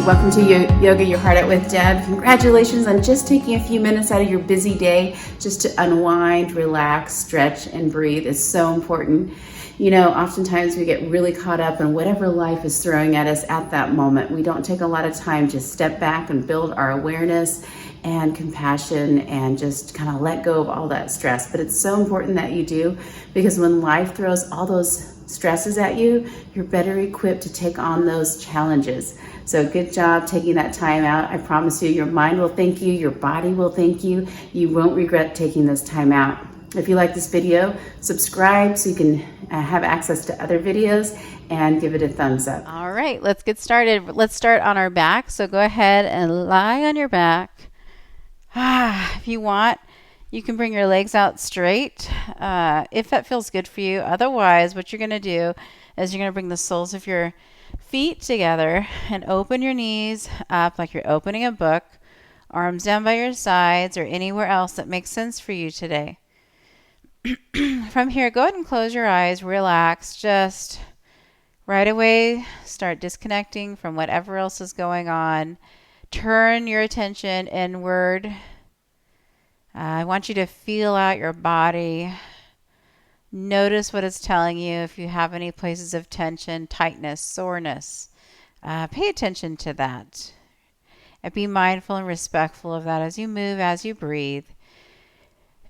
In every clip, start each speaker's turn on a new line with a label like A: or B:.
A: Welcome to Yoga Your Heart Out with Deb. Congratulations on just taking a few minutes out of your busy day just to unwind, relax, stretch, and breathe. It's so important. You know, oftentimes we get really caught up in whatever life is throwing at us at that moment. We don't take a lot of time to step back and build our awareness and compassion and just kind of let go of all that stress. But it's so important that you do, because when life throws all those stresses at you, you're better equipped to take on those challenges. So good job taking that time out. I promise you, your mind will thank you, your body will thank you. You won't regret taking this time out. If you like this video, subscribe so you can have access to other videos, and give it a thumbs up.
B: All right, let's get started. Let's start on our back. So go ahead and lie on your back. If you want, you can bring your legs out straight if that feels good for you. Otherwise, what you're going to do is you're going to bring the soles of your feet together and open your knees up like you're opening a book, arms down by your sides or anywhere else that makes sense for you today. From here, go ahead and close your eyes, relax, just right away start disconnecting from whatever else is going on. Turn your attention inward. I want you to feel out your body. Notice what it's telling you. If you have any places of tension, tightness, soreness, pay attention to that. And be mindful and respectful of that as you move, as you breathe.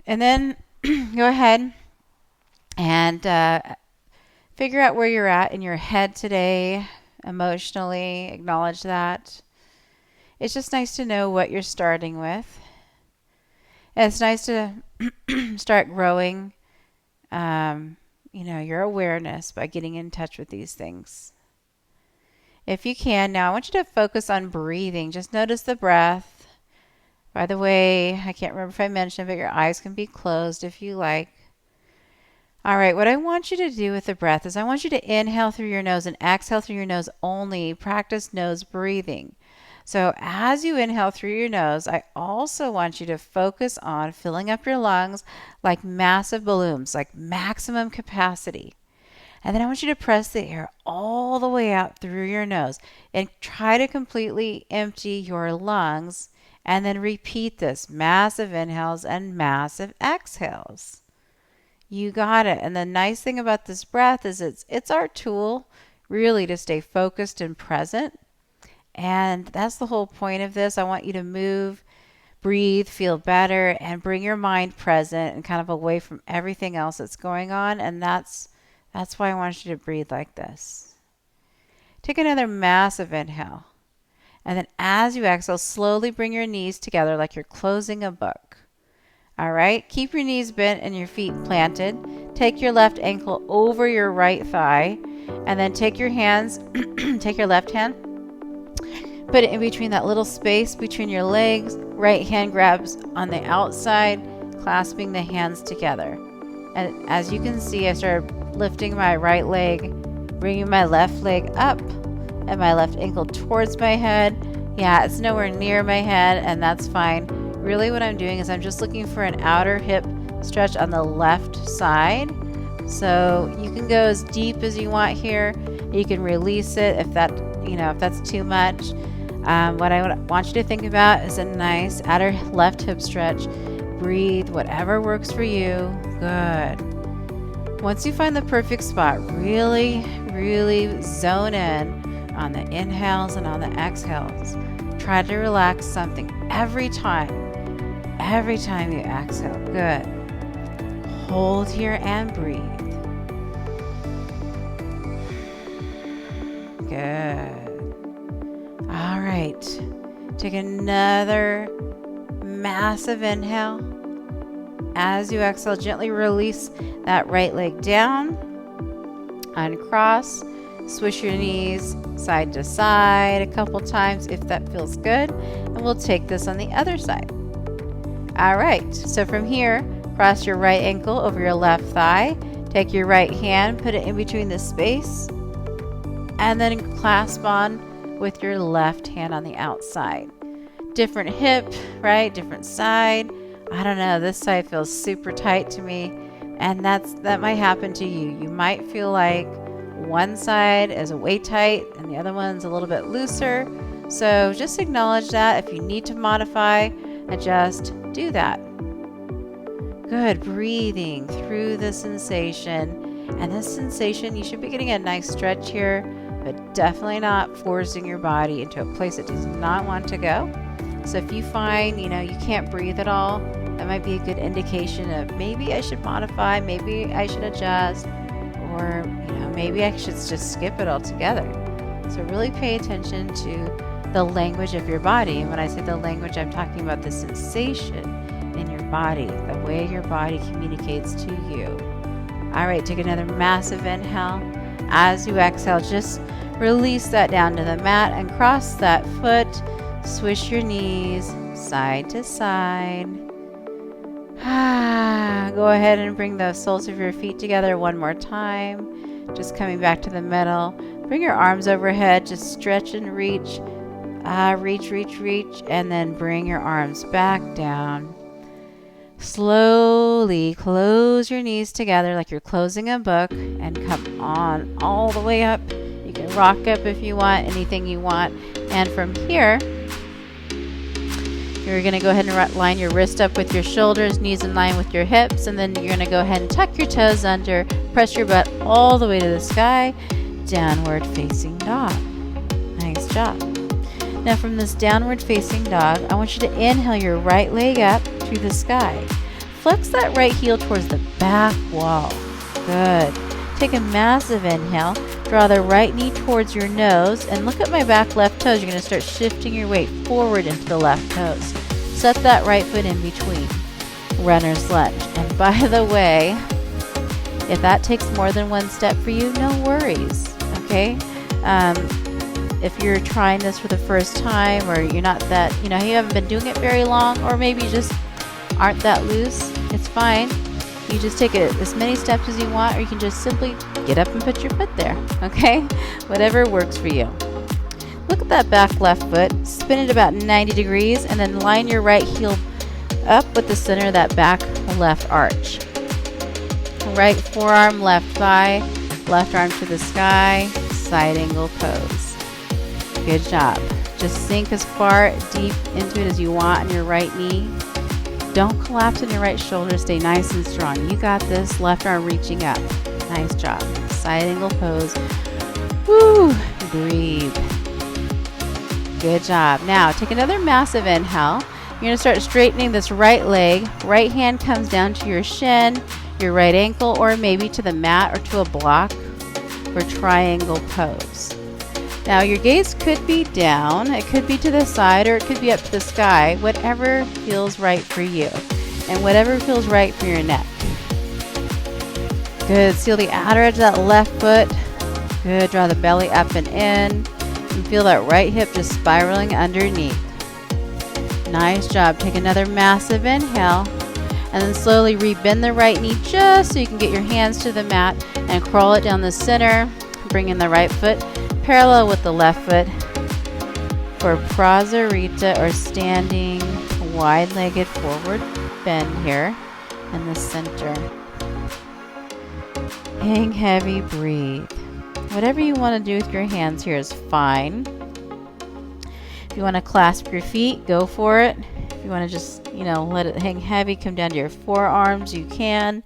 B: And then go ahead and figure out where you're at in your head today, emotionally. Acknowledge that. It's just nice to know what you're starting with. And it's nice to start growing your awareness by getting in touch with these things. If you can, now I want you to focus on breathing. Just notice the breath. By the way, I can't remember if I mentioned, but your eyes can be closed if you like. All right, what I want you to do with the breath is I want you to inhale through your nose and exhale through your nose only. Practice nose breathing. So as you inhale through your nose, I also want you to focus on filling up your lungs like massive balloons, like maximum capacity. And then I want you to press the air all the way out through your nose and try to completely empty your lungs, and then repeat this, massive inhales and massive exhales. You got it. And the nice thing about this breath is it's our tool really to stay focused and present. And that's the whole point of this. I want you to move, breathe, feel better, and bring your mind present and kind of away from everything else that's going on. And that's why I want you to breathe like this. Take another massive inhale. And then as you exhale, slowly bring your knees together like you're closing a book. All right, keep your knees bent and your feet planted. Take your left ankle over your right thigh, and then take your hands, take your left hand, put it in between that little space between your legs. Right hand grabs on the outside, clasping the hands together. And as you can see, I started lifting my right leg, bringing my left leg up, and my left ankle towards my head. Yeah, it's nowhere near my head, and that's fine. Really what I'm doing is I'm just looking for an outer hip stretch on the left side. So you can go as deep as you want here. You can release it if that's too much. What I want you to think about is a nice outer left hip stretch. Breathe, whatever works for you. Good. Once you find the perfect spot, really, really zone in on the inhales and on the exhales. Try to relax something every time you exhale. Good. Hold here and breathe. Good. All right. Take another massive inhale. As you exhale, gently release that right leg down. Uncross. Swish your knees side to side a couple times if that feels good. And we'll take this on the other side. All right. So from here, cross your right ankle over your left thigh. Take your right hand, put it in between the space, and then clasp on with your left hand on the outside. Different hip, right? Different side. I don't know. This side feels super tight to me, and that might happen to you. You might feel like one side is way tight and the other one's a little bit looser. So just acknowledge that. If you need to modify, adjust, do that. Good. Breathing through the sensation. And this sensation, you should be getting a nice stretch here, but definitely not forcing your body into a place it does not want to go. So if you find, you can't breathe at all, that might be a good indication of maybe I should modify, maybe I should adjust, or, maybe I should just skip it altogether. So really pay attention to the language of your body. And when I say the language, I'm talking about the sensation in your body, the way your body communicates to you. All right, take another massive inhale. As you exhale, just release that down to the mat and cross that foot. Swish your knees side to side. Go ahead and bring the soles of your feet together one more time. Just coming back to the middle. Bring your arms overhead. Just stretch and reach. Reach. And then bring your arms back down. Slowly close your knees together like you're closing a book and come on all the way up. You can rock up if you want, anything you want. And from here, you're going to go ahead and line your wrist up with your shoulders, knees in line with your hips, and then you're going to go ahead and tuck your toes under, press your butt all the way to the sky, downward facing dog. Nice job. Now from this downward facing dog, I want you to inhale your right leg up to the sky. Flex that right heel towards the back wall. Good. Take a massive inhale. Draw the right knee towards your nose and look at my back left toes. You're going to start shifting your weight forward into the left toes. Set that right foot in between. Runner's lunge. And by the way, if that takes more than one step for you, no worries. Okay? If you're trying this for the first time, or you're not that, you haven't been doing it very long, or maybe you just aren't that loose, it's fine. You just take it as many steps as you want, or you can just simply get up and put your foot there, okay? Whatever works for you. Look at that back left foot, spin it about 90 degrees, and then line your right heel up with the center of that back left arch. Right forearm, left thigh, left arm to the sky, side angle pose. Good job. Just sink as far deep into it as you want on your right knee. Don't collapse on your right shoulder. Stay nice and strong. You got this. Left arm reaching up. Nice job. Side angle pose. Woo! Breathe. Good job. Now, take another massive inhale. You're going to start straightening this right leg. Right hand comes down to your shin, your right ankle, or maybe to the mat or to a block for triangle pose. Now your gaze could be down, it could be to the side, or it could be up to the sky, whatever feels right for you and whatever feels right for your neck. Good, seal the outer edge of that left foot. Good, draw the belly up and in, and feel that right hip just spiraling underneath. Nice job. Take another massive inhale, and then slowly rebend the right knee just so you can get your hands to the mat and crawl it down the center. Bring in the right foot parallel with the left foot for Prasarita, or standing wide-legged forward bend here in the center. Hang heavy, breathe. Whatever you want to do with your hands here is fine. If you want to clasp your feet, go for it. If you want to just, let it hang heavy, come down to your forearms, you can.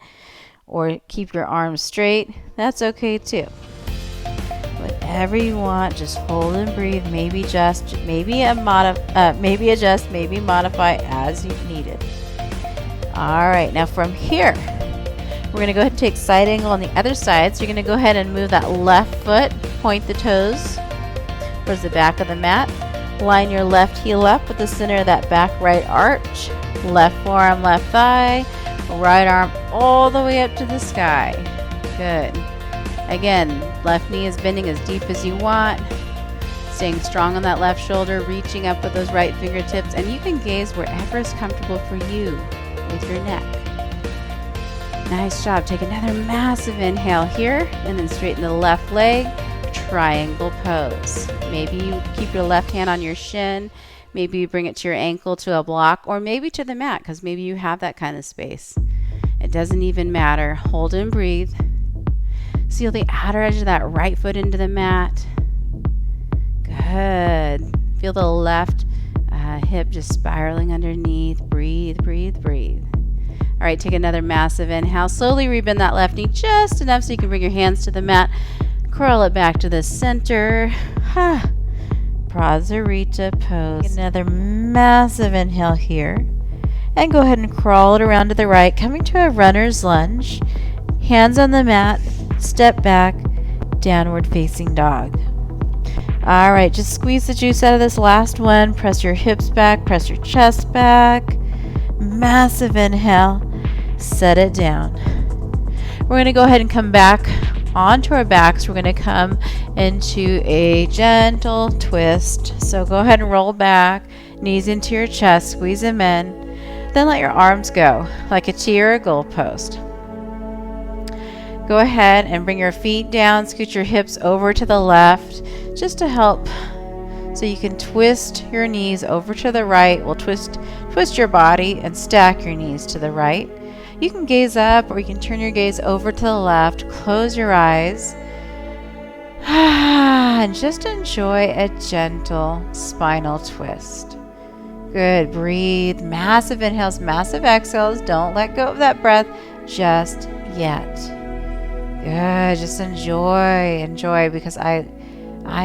B: Or keep your arms straight. That's okay too. Whatever you want, just hold and breathe. Maybe adjust, maybe modify as you need it. All right, now from here, we're going to go ahead and take side angle on the other side. So you're going to go ahead and move that left foot, point the toes towards the back of the mat. Line your left heel up with the center of that back right arch. Left forearm, left thigh. Right arm all the way up to the sky. Good. Again, left knee is bending as deep as you want. Staying strong on that left shoulder, reaching up with those right fingertips, and you can gaze wherever is comfortable for you with your neck. Nice job. Take another massive inhale here, and then straighten the left leg, triangle pose. Maybe you keep your left hand on your shin, maybe you bring it to your ankle, to a block, or maybe to the mat, because maybe you have that kind of space. It doesn't even matter. Hold and breathe. Seal the outer edge of that right foot into the mat. Good. Feel the left hip just spiraling underneath. Breathe, breathe, breathe. All right, take another massive inhale. Slowly rebend that left knee just enough so you can bring your hands to the mat. Curl it back to the center. Prasarita pose. Another massive inhale here. And go ahead and crawl it around to the right, coming to a runner's lunge. Hands on the mat, step back, downward facing dog. All right, just squeeze the juice out of this last one. Press your hips back, press your chest back. Massive inhale, set it down. We're going to go ahead and come back onto our backs. We're going to come into a gentle twist. So go ahead and roll back, knees into your chest, squeeze them in. Then let your arms go like a T or a goalpost. Go ahead and bring your feet down, scoot your hips over to the left just to help so you can twist your knees over to the right. We'll twist your body and stack your knees to the right. You can gaze up or you can turn your gaze over to the left. Close your eyes and just enjoy a gentle spinal twist. Good. Breathe. Massive inhales, massive exhales. Don't let go of that breath just yet. Good. Just enjoy because I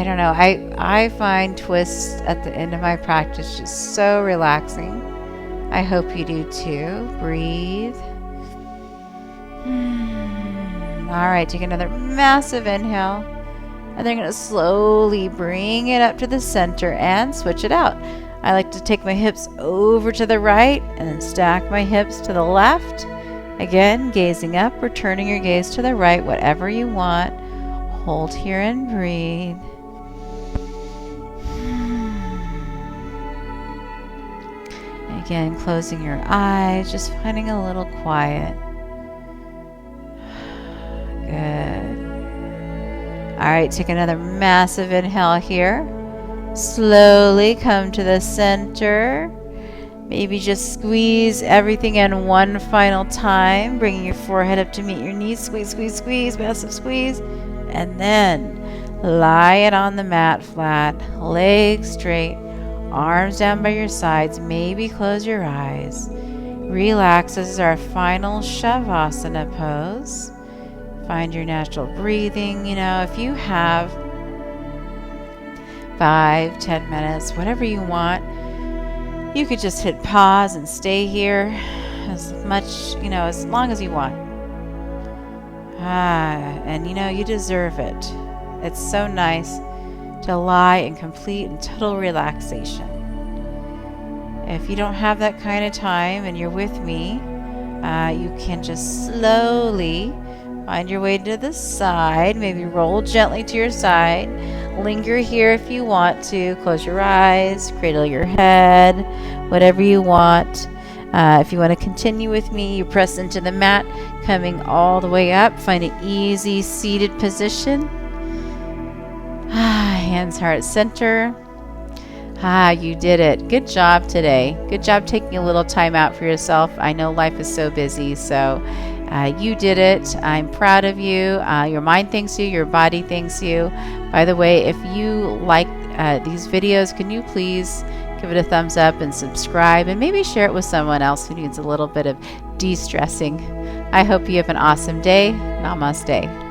B: don't know. I find twists at the end of my practice just so relaxing. I hope you do too. Breathe. All right, take another massive inhale. And then I'm going to slowly bring it up to the center and switch it out. I like to take my hips over to the right and then stack my hips to the left. Again, gazing up or turning your gaze to the right, whatever you want. Hold here and breathe. Again, closing your eyes, just finding a little quiet. Good. All right, take another massive inhale here. Slowly come to the center. Maybe just squeeze everything in one final time, bringing your forehead up to meet your knees. Squeeze, squeeze, squeeze, massive squeeze. And then lie it on the mat flat, legs straight, arms down by your sides. Maybe close your eyes. Relax. This is our final Shavasana pose. Find your natural breathing. If you have 5-10 minutes, whatever you want, you could just hit pause and stay here as long as you want. And you deserve it. It's so nice to lie in complete and total relaxation. If you don't have that kind of time and you're with me, you can just slowly find your way to the side. Maybe roll gently to your side. Linger here if you want to. Close your eyes, cradle your head, whatever you want. If you want to continue with me, you press into the mat, coming all the way up. Find an easy seated position. Hands heart center. You did it. Good job today. Good job taking a little time out for yourself. I know life is so busy, so you did it. I'm proud of you. Your mind thanks you. Your body thanks you. By the way, if you like these videos, can you please give it a thumbs up and subscribe and maybe share it with someone else who needs a little bit of de-stressing. I hope you have an awesome day. Namaste.